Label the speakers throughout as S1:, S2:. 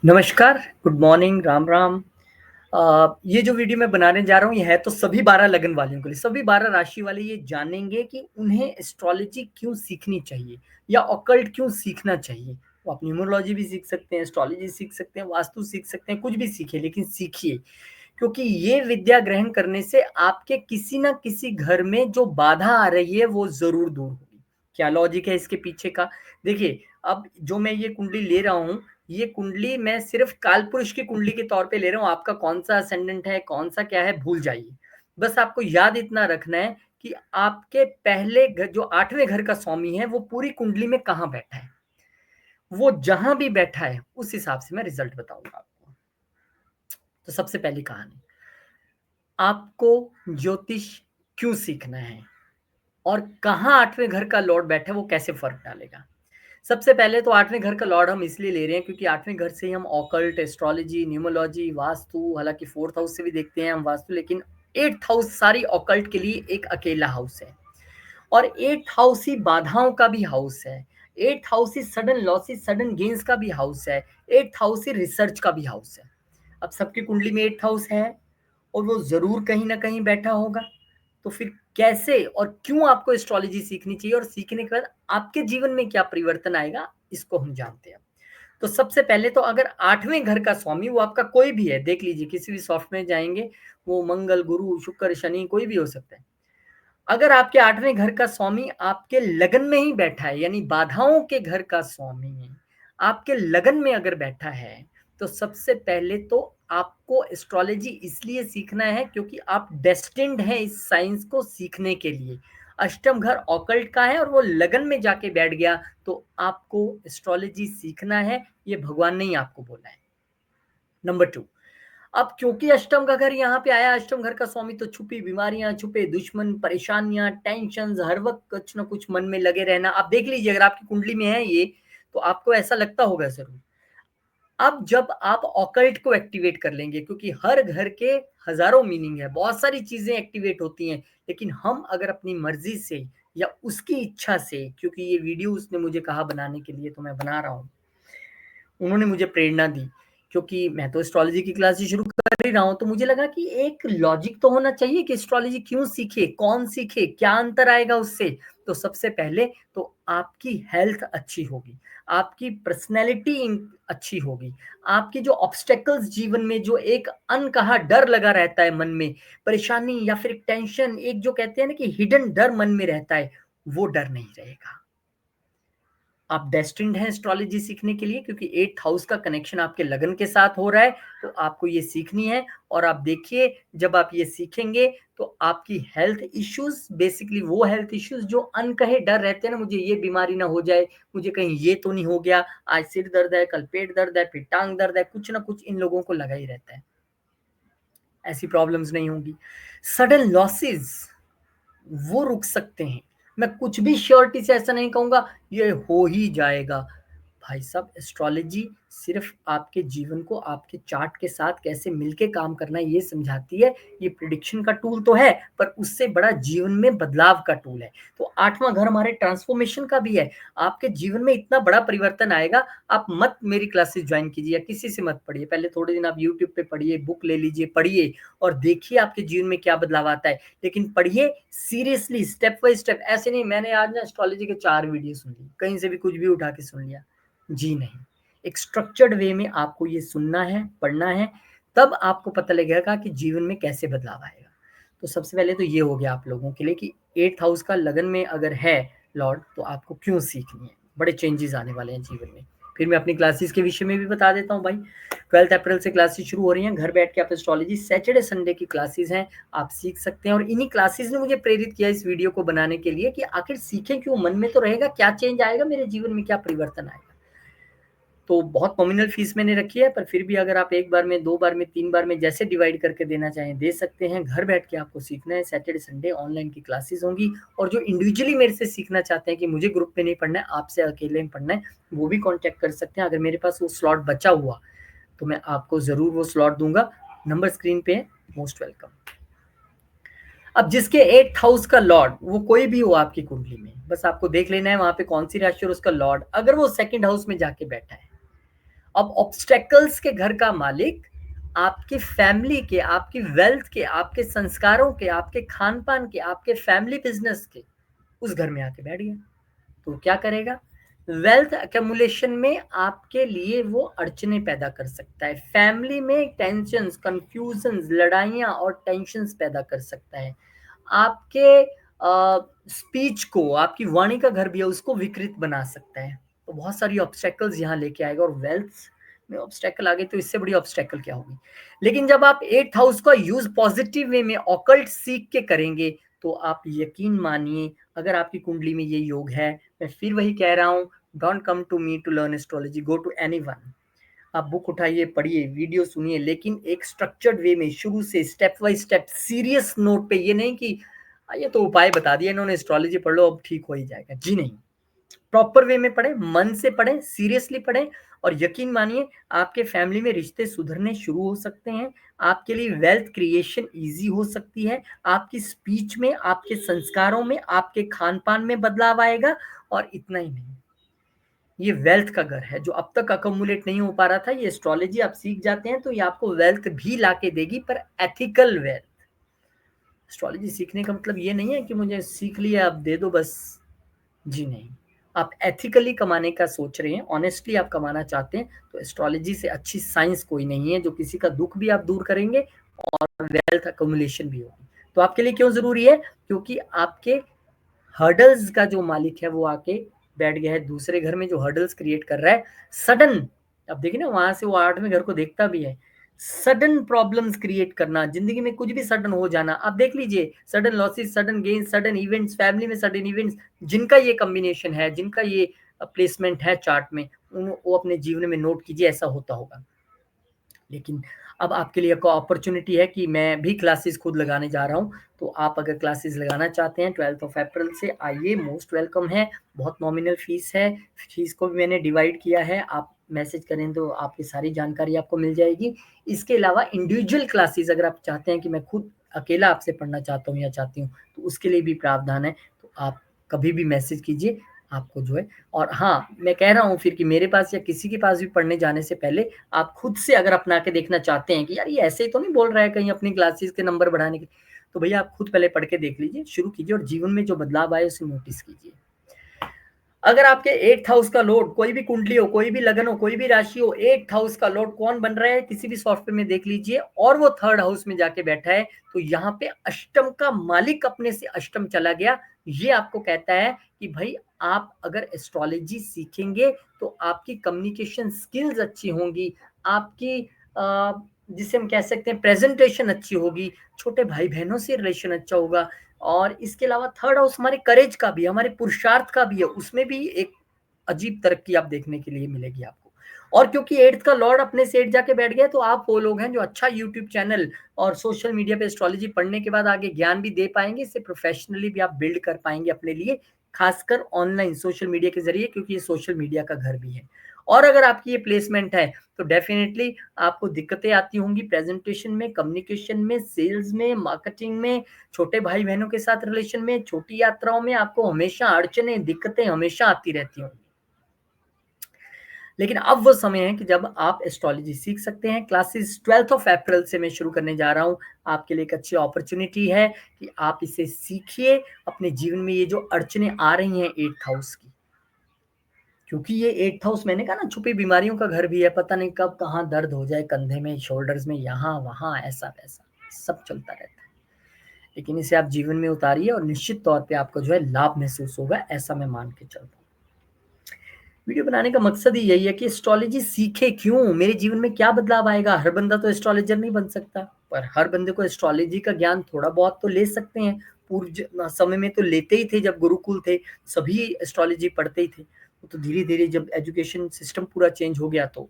S1: नमस्कार, good morning, Ram Ram. ये जो वीडियो मैं बनाने जा रहा हूँ, ये है तो सभी 12 लगन वालों के लिए। सभी 12 राशि वाले ये जानेंगे कि उन्हें एस्ट्रोलॉजी क्यों सीखनी चाहिए या ऑकल्ट क्यों सीखना चाहिए। वो आप न्यूमरोलॉजी भी सीख सकते हैं, एस्ट्रोलॉजी सीख सकते हैं, वास्तु सीख सकते हैं, कुछ भी सीखिए लेकिन सीखिए। क्योंकि ये विद्या ग्रहण करने से आपके किसी न किसी घर में जो बाधा आ रही है, वो ज़रूर दूर होगी। क्या लॉजिक है इसके पीछे का? देखिए, अब जो मैं ये कुंडली ले रहा हूँ, ये कुंडली मैं सिर्फ कालपुरुष की कुंडली के तौर पे ले रहा हूँ। आपका कौन-सा असेंडेंट है, कौन-सा क्या है, भूल जाइए। बस आपको याद इतना रखना है कि आपके पहले घर जो 8वें घर का स्वामी है, वो पूरी कुंडली में कहाँ बैठा है। वो जहाँ भी बैठा है, उस हिसाब से मैं रिज़ल्ट बताऊँगा आपको। तो सबसे पहली कहानी, आपको ज्योतिष क्यों सीखना है और कहाँ 8वें घर का लॉर्ड बैठा है, वो कैसे फ़र्क डालेगा? सबसे पहले तो 8वें घर का लॉर्ड हम इसलिए ले रहे हैं क्योंकि 8वें घर से ही हम ऑकल्ट, एस्ट्रोलॉजी, न्यूमरोलॉजी, वास्तु, हालाँकि 4th हाउस से भी देखते हैं हम वास्तु, लेकिन 8th हाउस सारी ऑकल्ट के लिए एक अकेला हाउस है। और 8th हाउस ही बाधाओं का भी हाउस है। 8th हाउस ही सडन लॉसेस, सडन गेन्स का भी हाउस है। 8th हाउस ही रिसर्च का भी हाउस है। अब सबकी कुंडली में 8th हाउस है और वो ज़रूर कहीं न कहीं बैठा होगा। तो फिर कैसे और क्यों आपको एस्ट्रोलॉजी सीखनी चाहिए और सीखने के बाद आपके जीवन में क्या परिवर्तन आएगा, इसको हम जानते हैं। तो सबसे पहले तो अगर 8वें घर का स्वामी वो आपका कोई भी है, देख लीजिए किसी भी सॉफ्ट में जाएँगे, वो मंगल, गुरु, शुक्र, शनि कोई भी हो सकता है। अगर आपके 8वें घर का स्वामी आपके लगन में ही बैठा है, यानी बाधाओं के घर का स्वामी आपके लगन में अगर बैठा है, तो सबसे पहले तो आपको एस्ट्रोलॉजी इसलिए सीखना है क्योंकि आप डेस्टिन्ड हैं इस साइंस को सीखने के लिए। अष्टम घर ऑकल्ट का है और वो लगन में जाके बैठ गया, तो आपको एस्ट्रोलॉजी सीखना है, ये भगवान ने ही आपको बोला है। नंबर 2, अब क्योंकि अष्टम का घर यहाँ पे आया, अष्टम घर का स्वामी, तो छुपी बीमारियां, छुपे दुश्मन, परेशानियां, टेंशन, हर वक्त कुछ ना कुछ मन में लगे रहना। आप देख लीजिए अगर आपकी कुंडली में है ये, तो आपको ऐसा लगता होगा जरूर। अब जब आप ऑकल्ट को एक्टिवेट कर लेंगे, क्योंकि हर घर के हजारों मीनिंग है, बहुत सारी चीजें एक्टिवेट होती हैं, लेकिन हम अगर अपनी मर्जी से या उसकी इच्छा से, क्योंकि ये वीडियो उसने मुझे कहा बनाने के लिए तो मैं बना रहा हूँ, उन्होंने मुझे प्रेरणा दी, क्योंकि मैं तो एस्ट्रोलॉजी की क्लासेस शुरू कर ही रहा हूँ, तो मुझे लगा कि एक लॉजिक तो होना चाहिए कि एस्ट्रोलॉजी क्यों सीखे, कौन सीखे, क्या अंतर आएगा उससे। तो सबसे पहले तो आपकी हेल्थ अच्छी होगी, आपकी पर्सनैलिटी अच्छी होगी, आपकी जो ऑब्स्टेकल्स जीवन में, जो एक अनकहा डर लगा रहता है मन में, परेशानी या फिर टेंशन, एक जो कहते हैं ना कि हिडन डर मन में रहता है, वो डर नहीं रहेगा। आप डेस्टिन्ड हैं एस्ट्रोलॉजी सीखने के लिए, क्योंकि 8th हाउस का कनेक्शन आपके लगन के साथ हो रहा है, तो आपको ये सीखनी है। और आप देखिए, जब आप ये सीखेंगे तो आपकी हेल्थ इश्यूज, बेसिकली वो हेल्थ इश्यूज जो अनकहे डर रहते हैं ना, मुझे ये बीमारी ना हो जाए, मुझे कहीं ये तो नहीं हो गया, आज सिर दर्द है, कल पेट दर्द है, फिर टांग दर्द है, कुछ ना कुछ इन लोगों को लगा ही रहता है। ऐसी प्रॉब्लम्स नहीं होंगी। सडन लॉसेस वो रुक सकते हैं। मैं कुछ भी श्योरिटी से ऐसा नहीं कहूँगा ये हो ही जाएगा। भाई साहब, एस्ट्रोलॉजी सिर्फ आपके जीवन को आपके चार्ट के साथ कैसे मिलके काम करना है ये समझाती है। ये प्रिडिक्शन का टूल तो है, पर उससे बड़ा जीवन में बदलाव का टूल है। तो 8वां घर हमारे ट्रांसफॉर्मेशन का भी है। आपके जीवन में इतना बड़ा परिवर्तन आएगा, आप मत मेरी क्लासेस ज्वाइन कीजिए या किसी से मत पढ़िए। पहले थोड़े दिन आप यूट्यूब पे पढ़िए, बुक ले लीजिए, पढ़िए और देखिए आपके जीवन में क्या बदलाव आता है। लेकिन पढ़िए सीरियसली, स्टेप बाय स्टेप। ऐसे नहीं मैंने आज ना एस्ट्रोलॉजी के 4 वीडियो सुन ली, कहीं से भी कुछ भी उठा के सुन लिया। जी नहीं, एक स्ट्रक्चर्ड वे में आपको ये सुनना है, पढ़ना है, तब आपको पता लगेगा कि जीवन में कैसे बदलाव आएगा। तो सबसे पहले तो ये हो गया आप लोगों के लिए कि 8th हाउस का लगन में अगर है लॉर्ड, तो आपको क्यों सीखनी है। बड़े चेंजेस आने वाले हैं जीवन में। फिर मैं अपनी क्लासेस के विषय में भी बता देता हूँ भाई। 12 अप्रैल से क्लासेस शुरू हो रही हैं, घर बैठ के आप एस्ट्रोलॉजी सैटरडे संडे की क्लासेस हैं, आप सीख सकते हैं। और इन्हीं क्लासेस ने मुझे प्रेरित किया इस वीडियो को बनाने के लिए कि आखिर सीखें क्यों, मन में तो रहेगा क्या चेंज आएगा, मेरे जीवन में क्या परिवर्तन आएगा। तो बहुत नॉमिनल फीस मैंने रखी है, पर फिर भी अगर आप 1 बार में, 2 बार में, 3 बार में जैसे डिवाइड करके देना चाहें दे सकते हैं। घर बैठ के आपको सीखना है, सैटरडे संडे ऑनलाइन की क्लासेस होंगी। और जो इंडिविजुअली मेरे से सीखना चाहते हैं कि मुझे ग्रुप में नहीं पढ़ना है, आपसे अकेले में पढ़ना है, वो भी कॉन्टैक्ट कर सकते हैं। अगर मेरे पास वो स्लॉट बचा हुआ तो मैं आपको ज़रूर वो स्लॉट दूंगा। नंबर स्क्रीन पे है, मोस्ट वेलकम। अब जिसके 8th हाउस का लॉर्ड, वो कोई भी हो आपकी कुंडली में, बस आपको देख लेना है वहां पे कौन सी राशि और उसका लॉर्ड, अगर वो 2nd हाउस में जाके बैठा है अब ऑब्स्टेकल्स के घर का मालिक आपकी फैमिली के, आपकी वेल्थ के, आपके संस्कारों के, आपके खान-पान के, आपके फैमिली बिज़नेस के उस घर में आके बैठ गया। तो क्या करेगा? वेल्थ एक्युमुलेशन में आपके लिए वो अड़चनें पैदा कर सकता है। फैमिली में टेंशन्स, कन्फ्यूजन्स, लड़ाइयाँ और टेंशन्स पैदा कर सकता है। आपके स्पीच को, आपकी वाणी का घर भी है, उसको विकृत बना सकता है। तो बहुत सारी ऑब्स्टेकल्स यहाँ लेके आएगा और वेल्थ में ऑब्स्टेकल आ गई तो इससे बड़ी ऑब्स्टेकल क्या होगी? लेकिन जब आप 8th हाउस का यूज़ पॉजिटिव वे में ऑकल्ट सीख के करेंगे, तो आप यकीन मानिए अगर आपकी कुंडली में ये योग है, मैं फिर वही कह रहा हूँ, don't come to me to learn astrology, go to anyone. आप बुक उठाइए, पढ़िए, वीडियो सुनिए, लेकिन एक स्ट्रक्चर्ड वे में शुरू से step by step serious note पे। ये नहीं कि ये तो उपाय बता दिया इन्होंने, एस्ट्रोलॉजी पढ़ लो अब ठीक हो ही जाएगा। जी नहीं, प्रॉपर वे में पढ़ें, मन से पढ़ें, सीरियसली पढ़ें और यकीन मानिए आपके फैमिली में रिश्ते सुधरने शुरू हो सकते हैं। आपके लिए वेल्थ क्रिएशन ईज़ी हो सकती है। आपकी स्पीच में, आपके संस्कारों में, आपके खान-पान में बदलाव आएगा और इतना ही नहीं, ये वेल्थ का घर है जो अब तक अक्युमुलेट नहीं हो पा रहा था। ये एस्ट्रोलॉजी आप सीख जाते हैं तो ये आपको वेल्थ भी लाके देगी, पर एथिकल वेल्थ। एस्ट्रोलॉजी सीखने का मतलब ये नहीं है कि मुझे सीख लिया अब दे दो बस। जी नहीं, आप एथिकली कमाने का सोच रहे हैं, ऑनेस्टली आप कमाना चाहते हैं, तो एस्ट्रोलॉजी से अच्छी साइंस कोई नहीं है जो किसी का दुख भी आप दूर करेंगे और वेल्थ अक्युमुलेशन भी होगी। तो आपके लिए क्यों ज़रूरी है? क्योंकि आपके हर्डल्स का जो मालिक है वो आके बैठ गया है दूसरे घर में, जो हर्डल्स क्रिएट कर रहा है सडन। अब देखिए ना, वहां से वो 8वें घर को देखता भी है। सडन प्रॉब्लम्स क्रिएट करना, जिंदगी में कुछ भी सडन हो जाना, आप देख लीजिए, sudden losses, sudden gain, sudden events, family में सडन इवेंट्स, जिनका ये कॉम्बिनेशन है, जिनका ये प्लेसमेंट है चार्ट में, वो अपने जीवन में नोट कीजिए, ऐसा होता होगा। लेकिन अब आपके लिए एक अपॉर्चुनिटी है कि मैं भी क्लासेस खुद लगाने जा रहा हूँ, तो आप अगर क्लासेस लगाना चाहते हैं 12th ऑफ अप्रैल से आइए, मोस्ट वेलकम है। बहुत नॉमिनल फीस है, फीस को भी मैंने डिवाइड किया है, आप मैसेज करें तो आपकी सारी जानकारी आपको मिल जाएगी। इसके अलावा इंडिविजुअल क्लासेस अगर आप चाहते हैं कि मैं खुद अकेला आपसे पढ़ना चाहता हूँ या चाहती हूँ, तो उसके लिए भी प्रावधान है। तो आप कभी भी मैसेज कीजिए, आपको जो है। और हाँ, मैं कह रहा हूँ फिर कि मेरे पास या किसी के पास भी पढ़ने जाने से पहले आप खुद से अगर अपना के देखना चाहते हैं कि यार ये ऐसे ही तो नहीं बोल रहा है कहीं अपनी क्लासेस के नंबर बढ़ाने के, तो भैया आप खुद पहले पढ़ के देख लीजिए, शुरू कीजिए और जीवन में जो बदलाव आए उसे नोटिस कीजिए। अगर आपके 8th हाउस का लॉर्ड, कोई भी कुंडली हो, कोई भी लगन हो, कोई भी राशि हो, 8th हाउस का लॉर्ड कौन बन रहा है किसी भी सॉफ्टवेयर में देख लीजिए, और वो 3rd हाउस में जाके बैठा है, तो यहाँ पे अष्टम का मालिक अपने से अष्टम चला गया। ये आपको कहता है कि भाई आप अगर एस्ट्रोलॉजी सीखेंगे तो आपकी कम्युनिकेशन स्किल्स अच्छी होंगी, आपकी जिसे हम कह सकते हैं प्रेजेंटेशन अच्छी होगी, छोटे भाई बहनों से रिलेशन अच्छा होगा। और इसके अलावा 3rd हाउस हमारे करेज का भी है, हमारे पुरुषार्थ का भी है, उसमें भी एक अजीब तरक्की आप देखने के लिए मिलेगी आपको। और क्योंकि 8th का लॉर्ड अपने सेठ जाके बैठ गया, तो आप वो लोग हैं जो अच्छा यूट्यूब चैनल और सोशल मीडिया पे एस्ट्रोलॉजी पढ़ने के बाद आगे ज्ञान भी दे पाएंगे, इससे प्रोफेशनली भी आप बिल्ड कर पाएंगे अपने लिए, खासकर ऑनलाइन सोशल मीडिया के जरिए, क्योंकि ये सोशल मीडिया का घर भी है। और अगर आपकी ये प्लेसमेंट है तो डेफिनेटली आपको दिक्कतें आती होंगी प्रेजेंटेशन में, कम्युनिकेशन में, सेल्स में, मार्केटिंग में, छोटे भाई बहनों के साथ रिलेशन में, छोटी यात्राओं में आपको हमेशा अड़चनें, दिक्कतें हमेशा आती रहती होंगी। लेकिन अब वो समय है कि जब आप एस्ट्रोलॉजी सीख सकते हैं। क्लासेस 12th ऑफ अप्रैल से मैं शुरू करने जा रहा हूँ। आपके लिए एक अच्छी अपॉर्चुनिटी है कि आप इसे सीखिए, अपने जीवन में ये जो अड़चनें आ रही हैं 8th हाउस की, क्योंकि ये 8th हाउस मैंने कहा ना छुपी बीमारियों का घर भी है, पता नहीं कब कहाँ दर्द हो जाए, कंधे में, शोल्डर्स में, यहाँ वहाँ, ऐसा वैसा सब चलता रहता है। लेकिन इसे आप जीवन में उतारिए और निश्चित तौर पे आपको जो है लाभ महसूस होगा, ऐसा मैं मान के चलता हूँ। वीडियो बनाने का मकसद ही यही है कि एस्ट्रोलॉजी सीखे क्यों, मेरे जीवन में क्या बदलाव आएगा। हर बंदा तो एस्ट्रोलॉजर नहीं बन सकता, पर हर बंदे को एस्ट्रोलॉजी का ज्ञान थोड़ा बहुत तो ले सकते हैं। पूर्व समय में तो लेते ही थे, जब गुरुकुल थे सभी एस्ट्रोलॉजी पढ़ते ही थे। तो धीरे धीरे जब एजुकेशन सिस्टम पूरा चेंज हो गया तो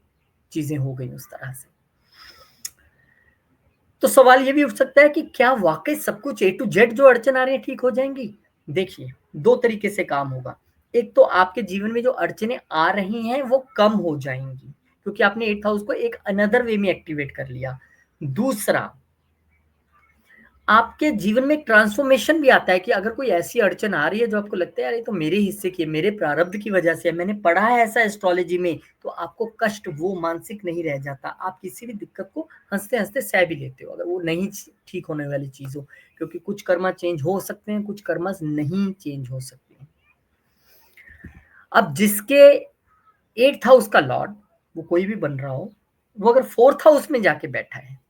S1: चीजें हो गई उस तरह से। तो सवाल ये भी उठ सकता है कि क्या वाकई सब कुछ A to Z जो अड़चन आ रही है ठीक हो जाएंगी? देखिए, दो तरीके से काम होगा। एक तो आपके जीवन में जो अड़चनें आ रही हैं वो कम हो जाएंगी, क्योंकि आपने 8th हाउस को एक अनदर वे में एक्टिवेट कर लिया। दूसरा, आपके जीवन में एक ट्रांसफॉर्मेशन भी आता है कि अगर कोई ऐसी अड़चन आ रही है जो आपको लगता है यार ये तो मेरे हिस्से की है, मेरे प्रारब्ध की वजह से है, मैंने पढ़ा है ऐसा एस्ट्रोलॉजी में, तो आपको कष्ट वो मानसिक नहीं रह जाता। आप किसी भी दिक्कत को हँसते-हँसते सह भी लेते हो, अगर वो नहीं ठीक होने वाली चीज़ हो, क्योंकि कुछ कर्मा चेंज हो सकते हैं, कुछ कर्मास नहीं चेंज हो सकते हैं। अब जिसके 8th हाउस का लॉर्ड, वो कोई भी बन रहा हो, वो अगर 4th हाउस में जाके बैठा है,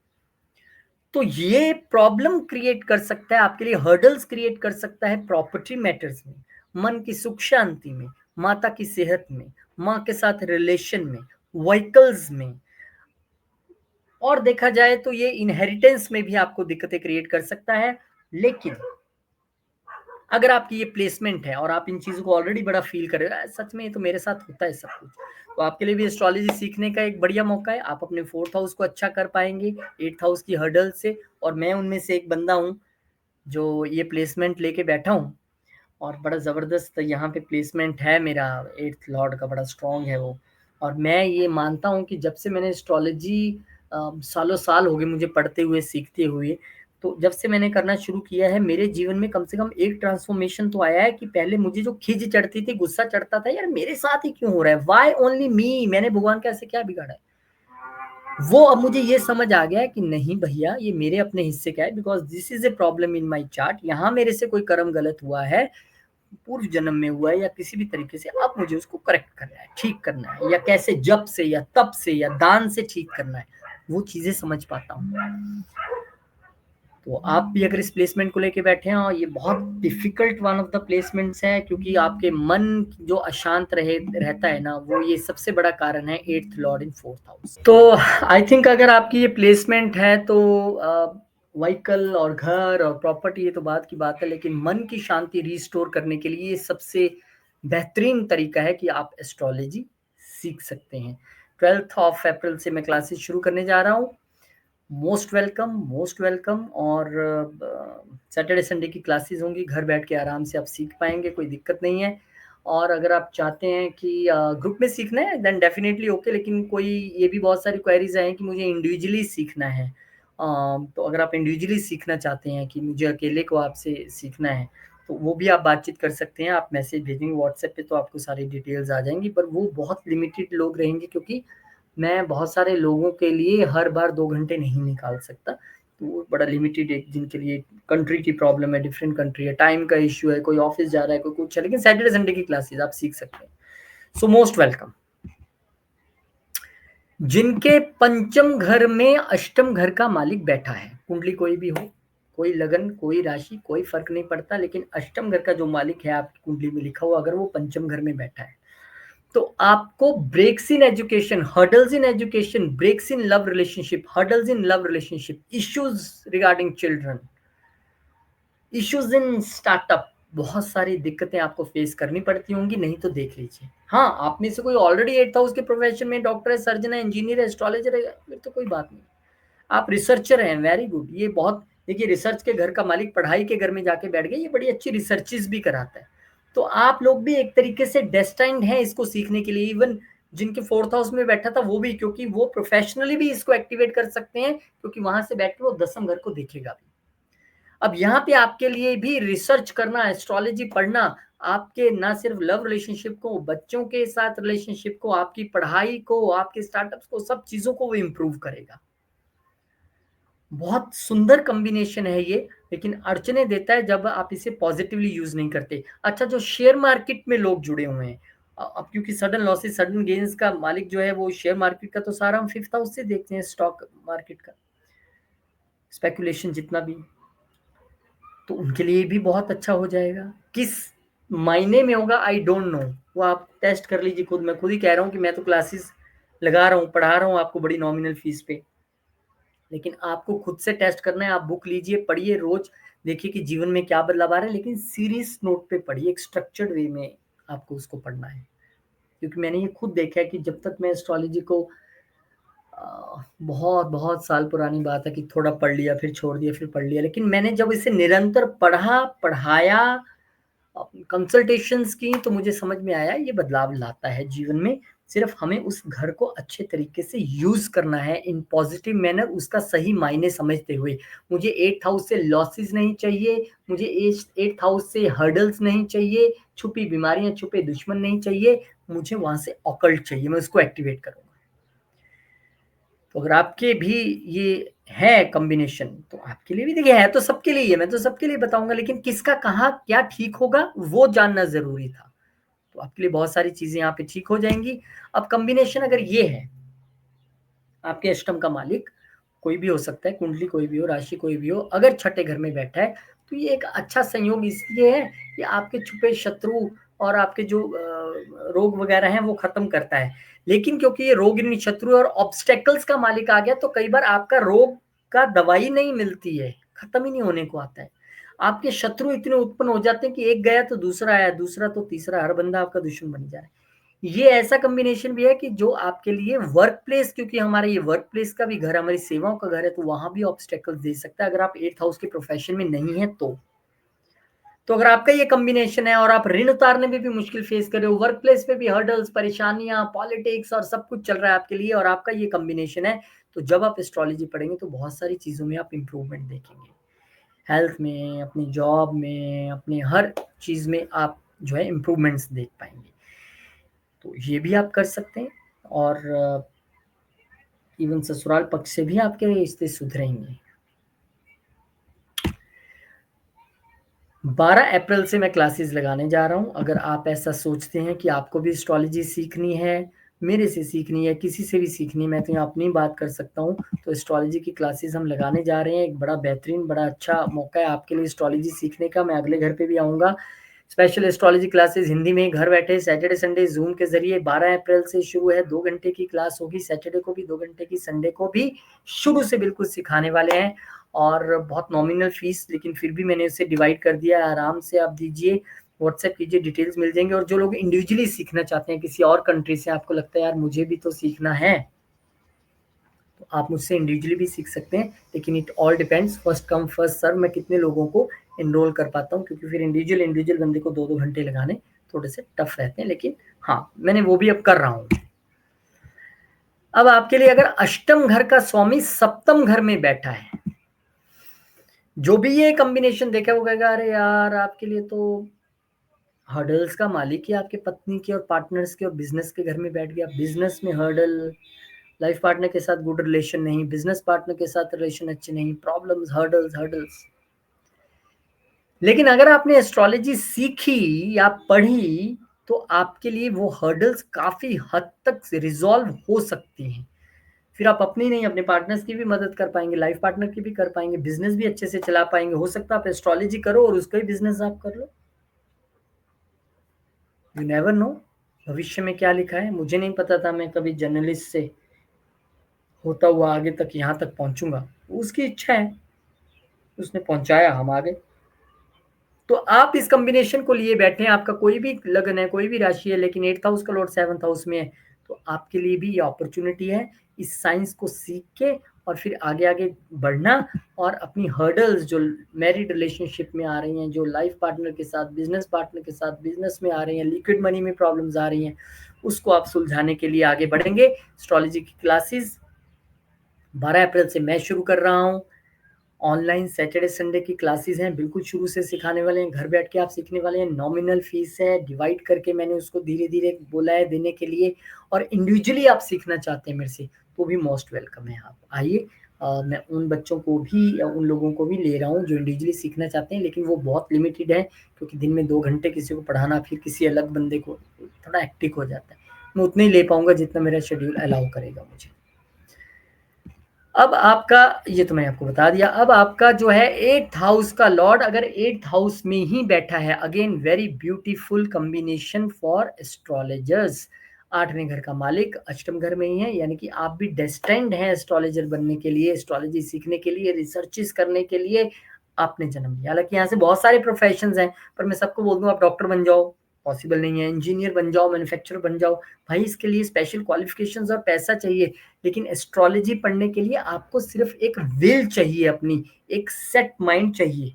S1: तो ये प्रॉब्लम क्रिएट कर सकता है आपके लिए, हर्डल्स क्रिएट कर सकता है प्रॉपर्टी मैटर्स में, मन की सुख शांति में, माता की सेहत में, माँ के साथ रिलेशन में, व्हीकल्स में, और देखा जाए तो ये इनहेरिटेंस में भी आपको दिक्कतें क्रिएट कर सकता है। लेकिन अगर आपकी ये प्लेसमेंट है और आप इन चीज़ों को ऑलरेडी बड़ा फील कर रहे हो, सच में ये तो मेरे साथ होता है सब कुछ, तो आपके लिए भी एस्ट्रोलॉजी सीखने का एक बढ़िया मौका है। आप अपने 4th हाउस को अच्छा कर पाएंगे 8th हाउस की हर्डल से, और मैं उनमें से एक बंदा हूँ जो ये प्लेसमेंट लेके बैठा हूँ, और बड़ा ज़बरदस्त यहाँ पे प्लेसमेंट है मेरा, 8th लॉर्ड का बड़ा स्ट्रॉन्ग है वो। और मैं ये मानता हूँ कि जब से मैंने एस्ट्रोलॉजी सालों साल हो गए मुझे पढ़ते हुए, सीखते हुए, तो जब से मैंने करना शुरू किया है, मेरे जीवन में कम से कम एक ट्रांसफॉर्मेशन तो आया है कि पहले मुझे जो खिज चढ़ती थी, गुस्सा चढ़ता था, यार मेरे साथ ही क्यों हो रहा है? Why only me? मैंने भगवान का ऐसे क्या बिगाड़ा है? वो अब मुझे ये समझ आ गया है कि नहीं भैया, ये मेरे अपने हिस्से का है, because this is a problem in my chart. यहाँ मेरे से कोई कर्म गलत हुआ है, पूर्व जन्म में हुआ है या किसी भी तरीके से, अब मुझे उसको करेक्ट करना है, ठीक करना है, या कैसे जप से या तप से या दान से ठीक करना है, वो चीज़ें समझ पाता हूँ। तो आप भी अगर इस प्लेसमेंट को लेके बैठे हैं, और ये बहुत difficult one of the placements है, क्योंकि आपके मन जो अशांत रहता है ना, वो ये सबसे बड़ा कारण है 8th लॉर्ड इन 4th हाउस। तो आई थिंक अगर आपकी ये प्लेसमेंट है तो व्हीकल और घर और प्रॉपर्टी ये तो बात की बात है, लेकिन मन की शांति रिस्टोर करने के लिए ये सबसे बेहतरीन तरीका है कि आप एस्ट्रोलॉजी सीख सकते हैं। 12th ऑफ अप्रैल से मैं क्लासेस शुरू करने जा रहा हूँ। Most welcome, most welcome. और सैटरडे संडे की क्लासेस होंगी, घर बैठ के आराम से आप सीख पाएंगे, कोई दिक्कत नहीं है। और अगर आप चाहते हैं कि ग्रुप में सीखना है देन डेफिनेटली ओके, लेकिन कोई ये भी बहुत सारी क्वेरीज आए हैं कि मुझे इंडिविजुअली सीखना है। तो अगर आप इंडिविजुअली सीखना चाहते हैं कि मुझे अकेले को आपसे सीखना है, तो वो भी आप बातचीत कर सकते हैं। आप मैसेज भेजेंगे व्हाट्सएप पे तो आपको सारी डिटेल्स आ जाएंगी, पर वो बहुत लिमिटेड लोग रहेंगे, क्योंकि मैं बहुत सारे लोगों के लिए हर बार 2 घंटे नहीं निकाल सकता। तो वो बड़ा लिमिटेड है जिनके लिए कंट्री की प्रॉब्लम है, डिफरेंट कंट्री है, टाइम का इश्यू है, कोई ऑफिस जा रहा है, कोई कुछ है, लेकिन सैटरडे संडे की क्लासेस आप सीख सकते हैं। So most welcome. जिनके पंचम घर में अष्टम घर का मालिक बैठा है, कुंडली कोई भी हो, कोई लगन, कोई राशि, कोई फर्क नहीं पड़ता, लेकिन अष्टम घर का जो मालिक है आपकी कुंडली में लिखा हुआ, अगर वो पंचम घर में बैठा है, तो आपको breaks in education, hurdles in education, breaks in love relationship, hurdles in love relationship, issues regarding children, issues in startup, बहुत सारी दिक्कतें आपको फेस करनी पड़ती होंगी, नहीं तो देख लीजिए। हाँ, आप में से कोई ऑलरेडी 8th हाउस के प्रोफेशन में डॉक्टर है, सर्जन है, इंजीनियर है, एस्ट्रोलॉजर है, फिर तो कोई बात नहीं। आप रिसर्चर हैं, वेरी गुड। ये बहुत, देखिए रिसर्च के घर का मालिक पढ़ाई के घर में जाके बैठ गया, ये बड़ी अच्छी रिसर्चेस भी कराता है। तो आप लोग भी एक तरीके से डेस्टाइन्ड हैं इसको सीखने के लिए। इवन जिनके 4th हाउस में बैठा था वो भी, क्योंकि वो प्रोफेशनली भी इसको एक्टिवेट कर सकते हैं, क्योंकि वहां से बैठ के वो 10th घर को देखेगा भी। अब यहाँ पे आपके लिए भी रिसर्च करना, एस्ट्रोलॉजी पढ़ना, आपके ना सिर्फ लव रिलेशनशिप को, बच्चों के साथ रिलेशनशिप को, आपकी पढ़ाई को, आपके स्टार्टअप्स को, सब चीजों को वो इम्प्रूव करेगा। बहुत सुंदर कॉम्बिनेशन है ये, लेकिन अड़चने देता है जब आप इसे पॉजिटिवली यूज नहीं करते। अच्छा, जो शेयर मार्केट में लोग जुड़े हुए हैं, अब क्योंकि सडन लॉसेस सडन गेन्स का मालिक जो है वो शेयर मार्केट का, तो सारा हम 5th हाउस से देखते हैं, स्टॉक मार्केट का स्पेकुलेशन जितना भी, तो उनके लिए भी बहुत अच्छा हो जाएगा। किस महीने में होगा आई डोंट नो, वो आप टेस्ट कर लीजिए खुद। मैं खुद ही कह रहा हूँ कि मैं तो क्लासेस लगा रहा हूँ, पढ़ा रहा हूँ आपको बड़ी नॉमिनल फीस पे, लेकिन आपको खुद से टेस्ट करना है। आप बुक लीजिए, पढ़िए, रोज देखिए कि जीवन में क्या बदलाव आ रहा है, लेकिन सीरियस नोट पे पढ़िए, एक स्ट्रक्चर्ड वे में आपको उसको पढ़ना है। क्योंकि मैंने ये खुद देखा है कि जब तक मैं एस्ट्रोलॉजी को बहुत बहुत साल पुरानी बात है कि थोड़ा पढ़ लिया, फिर छोड़ दिया, फिर पढ़ लिया, लेकिन मैंने जब इसे निरंतर पढ़ा, पढ़ाया, कंसल्टेशंस की, तो मुझे समझ में आया ये बदलाव लाता है जीवन में। सिर्फ हमें उस घर को अच्छे तरीके से यूज़ करना है इन पॉजिटिव मैनर, उसका सही मायने समझते हुए। मुझे 8th हाउस से लॉसेस नहीं चाहिए, मुझे 8th हाउस से हर्डल्स नहीं चाहिए, छुपी बीमारियाँ, छुपे दुश्मन नहीं चाहिए, मुझे वहाँ से ऑकल्ट चाहिए, मैं उसको एक्टिवेट करूँगा। तो अगर आपके भी ये है कॉम्बिनेशन, तो आपके लिए भी देखिए है तो सबके लिए ही है, मैं तो सबके लिए बताऊँगा, लेकिन किसका कहाँ क्या ठीक होगा वो जानना ज़रूरी था। तो आपके लिए बहुत सारी चीज़ें यहाँ पे ठीक हो जाएँगी। अब कॉम्बिनेशन अगर ये है, आपके अष्टम का मालिक कोई भी हो सकता है, कुंडली कोई भी हो, राशि कोई भी हो, अगर छठे घर में बैठा है, तो ये एक अच्छा संयोग इसलिए है कि आपके छुपे शत्रु और आपके जो रोग वगैरह हैं वो खत्म करता है। लेकिन क्योंकि ये रोग यानी शत्रु और ऑब्स्टेकल्स का मालिक आ गया, तो कई बार आपका रोग का दवाई नहीं मिलती है, खत्म ही नहीं होने को आता है। आपके शत्रु इतने उत्पन्न हो जाते हैं कि एक गया तो दूसरा आया, दूसरा तो तीसरा, हर बंदा आपका दुश्मन बन जा रहा है। ये ऐसा कॉम्बिनेशन भी है कि जो आपके लिए वर्क प्लेस, क्योंकि हमारा ये वर्क प्लेस का भी घर है, हमारी सेवाओं का घर है, तो वहां भी ऑब्स्टेकल्स दे सकता है अगर आप 8th हाउस के प्रोफेशन में नहीं है तो अगर आपका ये कॉम्बिनेशन है और आप ऋण उतारने में भी मुश्किल फेस कर रहे हो, वर्क प्लेस पे भी हर्डल्स, परेशानियां, पॉलिटिक्स और सब कुछ चल रहा है आपके लिए, और आपका ये कॉम्बिनेशन है, तो जब आप एस्ट्रोलॉजी पढ़ेंगे तो बहुत सारी चीजों में आप इंप्रूवमेंट देखेंगे। हेल्थ में, अपनी जॉब में, अपने हर चीज में आप जो है इंप्रूवमेंट्स देख पाएंगे। तो ये भी आप कर सकते हैं, और इवन ससुराल पक्ष से भी आपके रिश्ते सुधरेंगे। 12 अप्रैल से मैं क्लासेस लगाने जा रहा हूँ। अगर आप ऐसा सोचते हैं कि आपको भी एस्ट्रोलॉजी सीखनी है, मेरे से सीखनी है, किसी से भी सीखनी है, मैं तो यहाँ अपनी बात कर सकता हूँ, तो एस्ट्रोलॉजी की क्लासेस हम लगाने जा रहे हैं। एक बड़ा बेहतरीन, बड़ा अच्छा मौका है आपके लिए एस्ट्रोलॉजी सीखने का। मैं अगले घर पे भी आऊँगा। स्पेशल एस्ट्रोलॉजी क्लासेस हिंदी में घर बैठे सैटरडे संडे जूम के जरिए 12 अप्रैल से शुरू है। 2 घंटे की क्लास होगी, सैटरडे को भी 2 घंटे की, संडे को भी शुरू से बिल्कुल सिखाने वाले हैं। और बहुत नॉमिनल फीस, लेकिन फिर भी मैंने उसे डिवाइड कर दिया है। आराम से आप दीजिए, व्हाट्सएप कीजिए, डिटेल्स मिल जाएंगे। और जो लोग इंडिविजुअली सीखना चाहते हैं किसी और कंट्री से, आपको लगता है यार मुझे भी तो सीखना है, तो आप मुझसे इंडिविजुअली भी सीख सकते हैं। लेकिन it all depends, first come first serve, मैं कितने लोगों को एनरोल कर पाता हूँ, क्योंकि फिर इंडिविजुअल बंदे को 2-2 घंटे लगाने थोड़े से टफ रहते हैं। लेकिन हाँ, मैंने वो भी अब कर रहा हूँ। अब आपके लिए अगर अष्टम घर का स्वामी सप्तम घर में बैठा है, जो भी ये कॉम्बिनेशन देखा वो कहेगा अरे यार आपके लिए तो हर्डल्स का मालिक ही आपके पत्नी के और पार्टनर्स के और बिजनेस के घर में बैठ गया। बिजनेस में हर्डल, लाइफ पार्टनर के साथ गुड रिलेशन नहीं, बिजनेस पार्टनर के साथ रिलेशन अच्छे नहीं, प्रॉब्लम्स, हर्डल्स हर्डल्स। लेकिन अगर आपने एस्ट्रोलॉजी सीखी या पढ़ी, तो आपके लिए वो हर्डल्स काफी हद तक रिजॉल्व हो सकती हैं। फिर आप अपनी नहीं, अपने पार्टनर्स की भी मदद कर पाएंगे, लाइफ पार्टनर की भी कर पाएंगे, बिजनेस भी अच्छे से चला पाएंगे। हो सकता है आप एस्ट्रोलॉजी करो और उसका ही बिजनेस आप कर लो। यू नेवर नो भविष्य में क्या लिखा है। मुझे नहीं पता था मैं कभी जर्नलिस्ट से होता हुआ आगे तक यहाँ तक पहुंचूंगा। उसकी इच्छा है, उसने पहुंचाया, हम आ गए। तो आप इस कॉम्बिनेशन को लिए बैठे हैं, आपका कोई भी लग्न है, कोई भी राशि है, लेकिन 8th हाउस का लॉर्ड 7th हाउस में है, तो आपके लिए भी ये अपॉर्चुनिटी है इस साइंस को सीख के और फिर आगे आगे बढ़ना, और अपनी हर्डल्स जो मैरिड रिलेशनशिप में आ रही हैं, जो लाइफ पार्टनर के साथ, बिजनेस पार्टनर के साथ बिजनेस में आ रही हैं, लिक्विड मनी में प्रॉब्लम्स आ रही हैं, उसको आप सुलझाने के लिए आगे बढ़ेंगे। एस्ट्रोलॉजी की क्लासेस 12 अप्रैल से मैं शुरू कर रहा हूँ। ऑनलाइन सैटरडे संडे की क्लासेस हैं, बिल्कुल शुरू से सिखाने वाले हैं, घर बैठ के आप सीखने वाले हैं। नॉमिनल फीस है, डिवाइड करके मैंने उसको धीरे धीरे बोला है देने के लिए। और इंडिविजुअली आप सीखना चाहते हैं मेरे से, तो भी मोस्ट वेलकम है, आप आइए। मैं उन बच्चों को भी या उन लोगों को भी ले रहा हूँ जो इंडिविजुअली सीखना चाहते हैं, लेकिन वो बहुत लिमिटेड है, क्योंकि दिन में 2 घंटे किसी को पढ़ाना, फिर किसी अलग बंदे को थोड़ा हेक्टिक हो जाता है। मैं उतना ही ले पाऊंगा जितना मेरा शेड्यूल अलाउ करेगा मुझे। अब आपका, ये तो मैंने आपको बता दिया। अब आपका जो है 8th हाउस का लॉर्ड अगर 8th हाउस में ही बैठा है, again very beautiful combination for astrologers. 8वें घर का मालिक अष्टम घर में ही है, यानी कि आप भी डेस्टिन्ड हैं एस्ट्रोलॉजर बनने के लिए, एस्ट्रोलॉजी सीखने के लिए, रिसर्चेस करने के लिए आपने जन्म लिया। हालांकि यहाँ से बहुत सारे प्रोफेशंस हैं, पर मैं सबको बोल दूं आप डॉक्टर बन जाओ, पॉसिबल नहीं है। इंजीनियर बन जाओ, मैन्युफैक्चरर बन जाओ, भाई इसके लिए स्पेशल क्वालिफिकेशंस और पैसा चाहिए। लेकिन एस्ट्रोलॉजी पढ़ने के लिए आपको सिर्फ एक विल चाहिए, अपनी एक सेट माइंड चाहिए,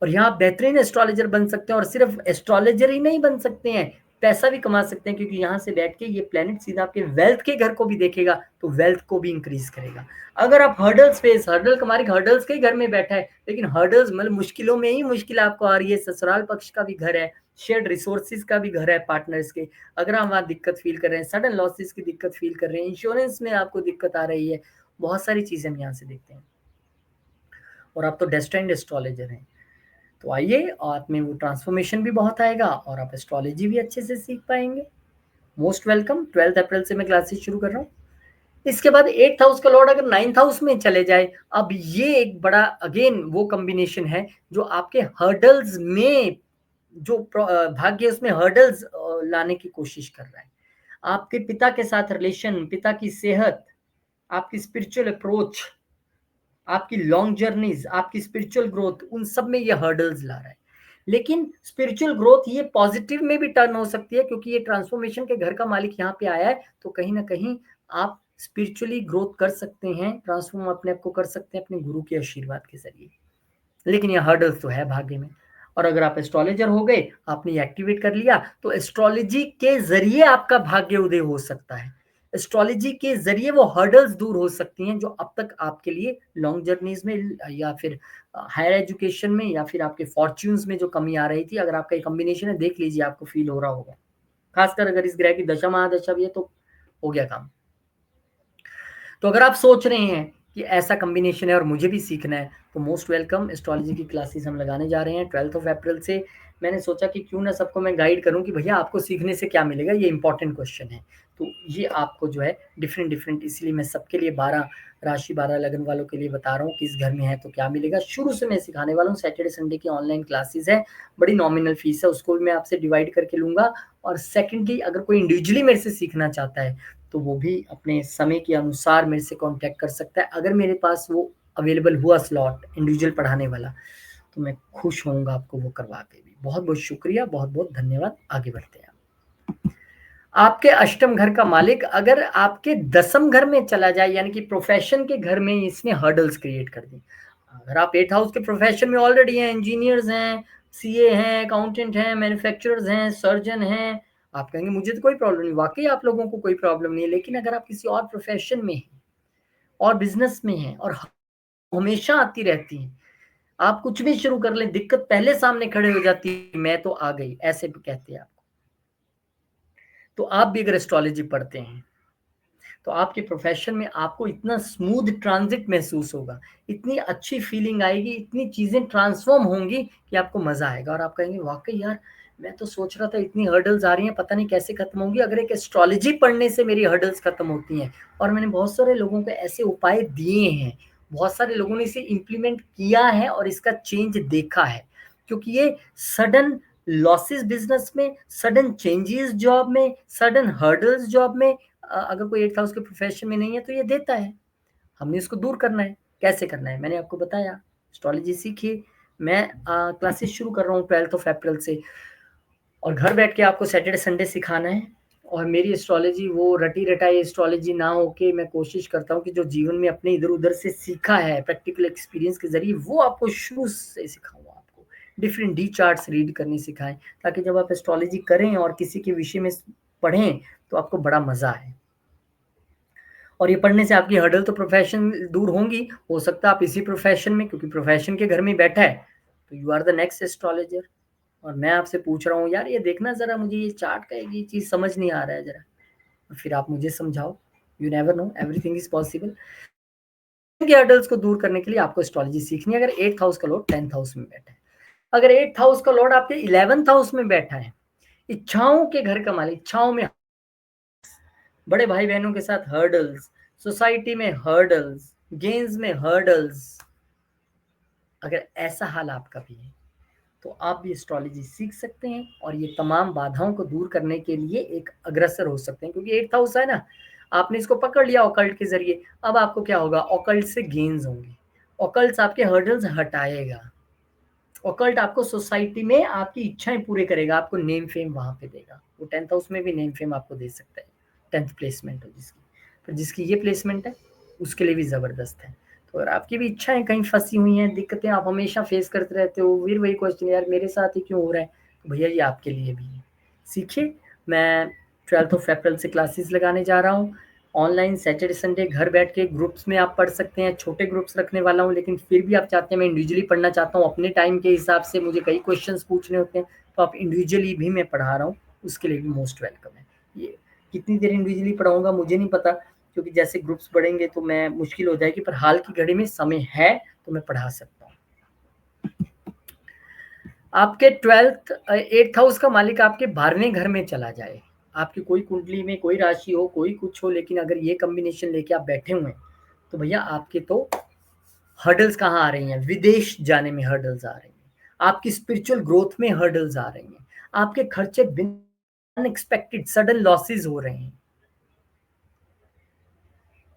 S1: और यहाँ आप बेहतरीन एस्ट्रोलॉजर बन सकते हैं। और सिर्फ एस्ट्रोलॉजर ही नहीं बन सकते हैं, पैसा भी कमा सकते हैं, क्योंकि यहाँ से बैठ के ये प्लेनेट सीधा आपके वेल्थ के घर को भी देखेगा, तो वेल्थ को भी इंक्रीज करेगा। अगर आप हर्डल कुमारी हर्डल्स के घर में बैठा है, लेकिन हर्डल्स मतलब मुश्किलों में ही मुश्किल आपको आ रही है, ससुराल पक्ष का भी घर है, शेयर्ड रिसोर्सेज का भी घर है पार्टनर्स के, अगर आप वहाँ दिक्कत फील कर रहे हैं, सडन लॉसेस की दिक्कत फील कर रहे हैं, इंश्योरेंस में आपको दिक्कत आ रही है, बहुत सारी चीजें हम यहाँ से देखते हैं। और आप तो डेस्टिन्ड एस्ट्रोलॉजर हैं, तो आइए, आप में वो ट्रांसफॉर्मेशन भी बहुत आएगा और आप एस्ट्रोलॉजी भी अच्छे से सीख पाएंगे। Most welcome. 12 अप्रैल से मैं क्लासेस शुरू कर रहा हूँ। इसके बाद 8th हाउस का लॉर्ड अगर 9th हाउस में चले जाए, अब ये एक बड़ा अगेन वो कॉम्बिनेशन है जो आपके हर्डल्स में जो भाग्य उसमें हर्डल्स लाने की कोशिश कर रहा है। आपके पिता के साथ रिलेशन, पिता की सेहत, आपकी स्पिरिचुअल अप्रोच, आपकी लॉन्ग जर्नीज, आपकी स्पिरिचुअल ग्रोथ, उन सब में ये हर्डल्स ला रहा है। लेकिन स्पिरिचुअल ग्रोथ ये पॉजिटिव में भी टर्न हो सकती है, क्योंकि ये ट्रांसफॉर्मेशन के घर का मालिक यहाँ पे आया है, तो कहीं ना कहीं आप स्पिरिचुअली ग्रोथ कर सकते हैं, ट्रांसफॉर्म अपने आप को कर सकते हैं अपने गुरु के आशीर्वाद के जरिए। लेकिन ये हर्डल्स तो है भाग्य में। और अगर आप एस्ट्रोलॉजर हो गए, आपने एक्टिवेट कर लिया, तो एस्ट्रोलॉजी के जरिए आपका भाग्य उदय हो सकता है। एस्ट्रोलॉजी के जरिए वो हर्डल्स दूर हो सकती हैं जो अब तक आपके लिए लॉन्ग जर्नीज में या फिर हायर एजुकेशन में या फिर आपके फॉर्च्यून्स में जो कमी आ रही थी। अगर आपका ये कॉम्बिनेशन है, देख लीजिए, आपको फील हो रहा होगा, खासकर अगर इस ग्रह की दशा महादशा भी है तो हो गया काम। तो अगर आप सोच रहे हैं कि ऐसा कॉम्बिनेशन है और मुझे भी सीखना है, तो मोस्ट वेलकम। एस्ट्रोलॉजी की क्लासेस हम लगाने जा रहे हैं 12 अप्रैल से। मैंने सोचा कि क्यों ना सबको मैं गाइड करूं कि भैया आपको सीखने से क्या मिलेगा, ये इंपॉर्टेंट क्वेश्चन है। तो ये आपको जो है डिफरेंट, इसलिए मैं सबके लिए 12 राशि 12 लगन वालों के लिए बता रहा हूँ कि इस घर में है तो क्या मिलेगा। शुरू से मैं सिखाने वाला हूँ। सैटरडे संडे की ऑनलाइन क्लासेस है, बड़ी नॉमिनल फीस है, उसको भी मैं आपसे डिवाइड करके लूंगा। और सेकेंडली, अगर कोई इंडिविजुअली मेरे से सीखना चाहता है तो वो भी अपने समय के अनुसार मेरे से कांटेक्ट कर सकता है। अगर मेरे पास वो अवेलेबल हुआ स्लॉट इंडिविजुअल पढ़ाने वाला, तो मैं खुश होऊंगा आपको वो करवा के भी। बहुत बहुत शुक्रिया, बहुत बहुत धन्यवाद। आगे बढ़ते हैं। आपके अष्टम घर का मालिक अगर आपके दसम घर में चला जाए, यानी कि प्रोफेशन के घर में, इसने हर्डल्स क्रिएट कर दी। अगर आप 8th हाउस के प्रोफेशन में ऑलरेडी हैं, इंजीनियर्स हैं, सीए हैं, अकाउंटेंट हैं, मैन्युफैक्चरर्स हैं, सर्जन हैं, आप कहेंगे मुझे तो कोई प्रॉब्लम नहीं। वाकई आप लोगों को कोई प्रॉब्लम नहीं है। लेकिन अगर आप किसी और प्रोफेशन में हैं और बिजनेस में हैं और हमेशा आती रहती हैं, आप कुछ भी शुरू कर लें, दिक्कत पहले सामने खड़े हो जाती है, मैं तो आ गई, ऐसे भी कहते हैं आपको। तो आप भी अगर एस्ट्रोलॉजी पढ़ते हैं तो आपके प्रोफेशन में आपको इतना स्मूथ ट्रांजिट महसूस होगा, इतनी अच्छी फीलिंग आएगी, इतनी चीजें ट्रांसफॉर्म होंगी कि आपको मजा आएगा। और आप कहेंगे वाकई यार, मैं तो सोच रहा था इतनी हर्डल्स आ रही हैं, पता नहीं कैसे खत्म होंगी। अगर एक एस्ट्रोलॉजी पढ़ने से मेरी हर्डल्स खत्म होती हैं। और मैंने बहुत सारे लोगों को ऐसे उपाय दिए हैं, बहुत सारे लोगों ने इसे इम्प्लीमेंट किया है और इसका चेंज देखा है। क्योंकि ये सडन लॉसेस बिजनेस में, सडन चेंजेस जॉब में, सडन हर्डल्स जॉब में, अगर कोई 8th हाउस के प्रोफेशन में नहीं है तो ये देता है। हमने इसको दूर करना है। कैसे करना है मैंने आपको बताया। एस्ट्रोलॉजी सीखिए। मैं क्लासेस शुरू कर रहा हूँ 12 अप्रैल से, और घर बैठ के आपको सैटरडे संडे सिखाना है। और मेरी एस्ट्रोलॉजी वो रटी रटाई एस्ट्रोलॉजी ना हो के, मैं कोशिश करता हूँ कि जो जीवन में अपने इधर उधर से सीखा है प्रैक्टिकल एक्सपीरियंस के जरिए, वो आपको शुरू से सिखाऊँ। आपको डिफरेंट डी चार्ट्स रीड करनी सिखाएं, ताकि जब आप एस्ट्रोलॉजी करें और किसी के विषय में पढ़ें तो आपको बड़ा मजा आए। और ये पढ़ने से आपकी हर्डल तो प्रोफेशन दूर होंगी। हो सकता है आप इसी प्रोफेशन में, क्योंकि प्रोफेशन के घर में बैठा है, तो you are the next astrologer. और मैं आपसे पूछ रहा हूँ यार, ये देखना जरा, मुझे ये चार्ट का ये चीज समझ नहीं आ रहा है जरा, फिर आप मुझे समझाओ। You never know, everything is possible. के हर्डल्स को दूर करने के लिए आपको एस्ट्रोलॉजी सीखनी है। अगर 8th हाउस का लॉर्ड 10th हाउस में बैठा है, अगर 8th हाउस का लॉर्ड आपके 11th हाउस में बैठा है, इच्छाओं के घर का मालिक, इच्छाओं में, बड़े भाई बहनों के साथ हर्डल्स, सोसाइटी में हर्डल्स, गेम्स में हर्डल्स, अगर ऐसा हाल आपका भी है तो आप भी एस्ट्रोलॉजी सीख सकते हैं और ये तमाम बाधाओं को दूर करने के लिए एक अग्रसर हो सकते हैं। क्योंकि 8th हाउस है ना, आपने इसको पकड़ लिया ऑकल्ट के जरिए। अब आपको क्या होगा, ऑकल्ट से गेन्स होंगे, ऑकल्ट आपके हर्डल्स हटाएगा, ऑकल्ट आपको सोसाइटी में आपकी इच्छाएं पूरे करेगा, आपको नेम फेम वहां पे देगा। वो 10th हाउस में भी नेम फेम आपको दे सकता है, 10th प्लेसमेंट हो जिसकी। पर जिसकी ये प्लेसमेंट है उसके लिए भी जबरदस्त है। तो अगर आपकी भी इच्छाएं कहीं फंसी हुई हैं, दिक्कतें आप हमेशा फेस करते रहते हो, फिर वही क्वेश्चन यार मेरे साथ ही क्यों हो रहा है, तो भैया ये आपके लिए भी है। सीखिए मैं 12th ऑफ अप्रैल से क्लासेस लगाने जा रहा हूँ। ऑनलाइन सैटरडे संडे घर बैठ के ग्रुप्स में आप पढ़ सकते हैं, छोटे ग्रुप्स रखने वाला हूँ, लेकिन फिर भी आप चाहते हैं मैं इंडिविजुअली पढ़ना चाहता हूँ अपने टाइम के हिसाब से, मुझे कई क्वेश्चंस पूछने होते हैं, तो आप इंडिविजुअली भी मैं पढ़ा रहा हूँ, उसके लिए भी मोस्ट वेलकम है। ये कितनी देर इंडिविजुअली पढ़ाऊँगा मुझे नहीं पता, क्योंकि जैसे ग्रुप्स बढ़ेंगे तो मैं मुश्किल हो जाएगी, पर हाल की घड़ी में समय है तो मैं पढ़ा सकता हूँ। आपके 8th हाउस का मालिक आपके 12वें घर में चला जाए, आपकी कोई कुंडली में कोई राशि हो, कोई कुछ हो, लेकिन अगर ये कॉम्बिनेशन लेके आप बैठे हुए हैं, तो भैया आपके तो हर्डल्स कहाँ आ रही हैं? विदेश जाने में हर्डल्स आ रही हैं, आपकी स्पिरिचुअल ग्रोथ में हर्डल्स आ रही हैं, आपके खर्चे बिना अनएक्सपेक्टेड सडन लॉसेस हो रहे हैं।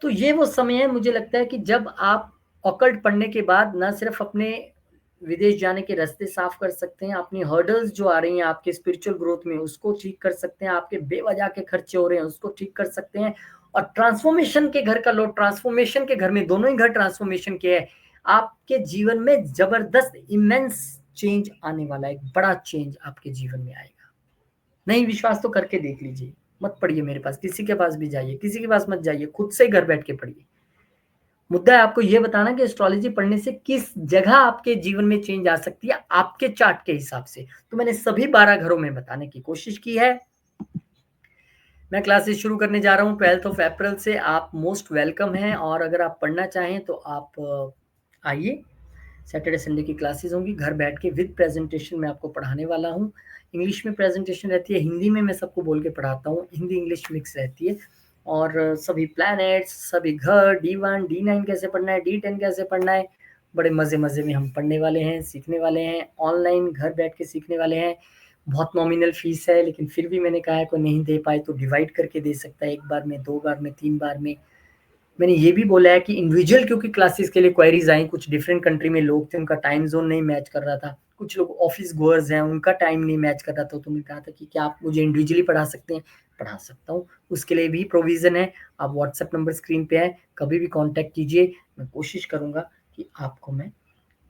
S1: तो ये वो समय है, मुझे लगता है कि जब आप ऑकल्ट पढ़ने के बाद ना सिर्फ अपने विदेश जाने के रास्ते साफ कर सकते हैं, अपनी हर्डल्स जो आ रही हैं आपके स्पिरिचुअल ग्रोथ में उसको ठीक कर सकते हैं, आपके बेवजह के खर्चे हो रहे हैं उसको ठीक कर सकते हैं, और ट्रांसफॉर्मेशन के घर का लोग, ट्रांसफॉर्मेशन के घर में, दोनों ही घर ट्रांसफॉर्मेशन के है, आपके जीवन में जबरदस्त इमेंस चेंज आने वाला है, एक बड़ा चेंज आपके जीवन में आएगा। नहीं विश्वास तो करके देख लीजिए, मत पढ़िए मेरे पास, किसी के पास भी जाइए, किसी के पास मत जाइए, खुद से घर बैठ के पढ़िए। मुद्दा है आपको ये बताना कि एस्ट्रोलॉजी पढ़ने से किस जगह आपके जीवन में चेंज आ सकती है आपके चार्ट के हिसाब से। तो मैंने सभी 12 घरों में बताने की कोशिश की है। मैं क्लासेस शुरू करने जा रहा हूँ 12th ऑफ अप्रैल से, आप मोस्ट वेलकम हैं, और अगर आप पढ़ना चाहें तो आप आइए। सैटरडे संडे की क्लासेस होंगी, घर बैठ के विद प्रेजेंटेशन मैं आपको पढ़ाने वाला हूँ। इंग्लिश में प्रेजेंटेशन रहती है, हिंदी में मैं सबको बोल के पढ़ाता हूँ, हिंदी इंग्लिश मिक्स रहती है, और सभी प्लैनेट्स, सभी घर, D1 D9 कैसे पढ़ना है, D10 कैसे पढ़ना है, बड़े मज़े मज़े में हम पढ़ने वाले हैं, सीखने वाले हैं, ऑनलाइन घर बैठ के सीखने वाले हैं। बहुत नॉमिनल फीस है, लेकिन फिर भी मैंने कहा है कोई नहीं दे पाए तो डिवाइड करके दे सकता है, 1 बार में, 2 बार में, 3 बार में। मैंने ये भी बोला है कि इंडिविजुअल क्योंकि क्लासेस के लिए क्वेरीज आई, कुछ डिफरेंट कंट्री में लोग थे, उनका टाइम जोन नहीं मैच कर रहा था, कुछ लोग ऑफिस गोअर्स हैं, उनका टाइम नहीं मैच कर रहा था, तो मैंने कहा था कि क्या आप मुझे इंडिविजुअली पढ़ा सकते हैं? पढ़ा सकता हूँ, उसके लिए भी प्रोविज़न है। आप व्हाट्सएप नंबर स्क्रीन पे है, कभी भी कॉन्टैक्ट कीजिए, मैं कोशिश करूँगा कि आपको मैं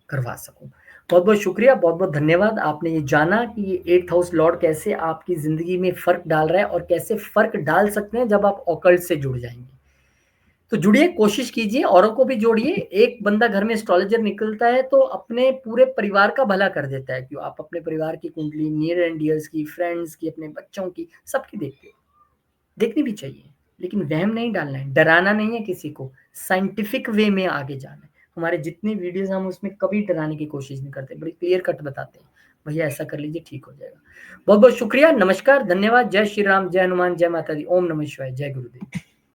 S1: करवा सकूँ। बहुत-बहुत शुक्रिया, बहुत-बहुत धन्यवाद। आपने ये जाना कि ये 8th हाउस लॉर्ड कैसे आपकी ज़िंदगी में फ़र्क डाल रहा है, और कैसे फ़र्क डाल सकते हैं जब आप ऑकल्ट से जुड़ जाएँगे। तो जुड़िए, कोशिश कीजिए, औरों को भी जोड़िए। एक बंदा घर में एस्ट्रोलॉजर निकलता है तो अपने पूरे परिवार का भला कर देता है। क्यों? आप अपने परिवार की कुंडली, नियर एंड डियर्स की, फ्रेंड्स की, अपने बच्चों की, सबकी देखते हो। देखनी भी चाहिए, लेकिन वहम नहीं डालना है, डराना नहीं है किसी को, साइंटिफिक वे में आगे जाना है। हमारे जितने वीडियोज़ हम उसमें कभी डराने की कोशिश नहीं करते, बड़ी क्लियर कट बताते हैं, भैया ऐसा कर लीजिए ठीक हो जाएगा। बहुत-बहुत शुक्रिया, नमस्कार, धन्यवाद, जय श्री राम, जय हनुमान, जय माता दी, ओम नमः शिवाय, जय गुरुदेव।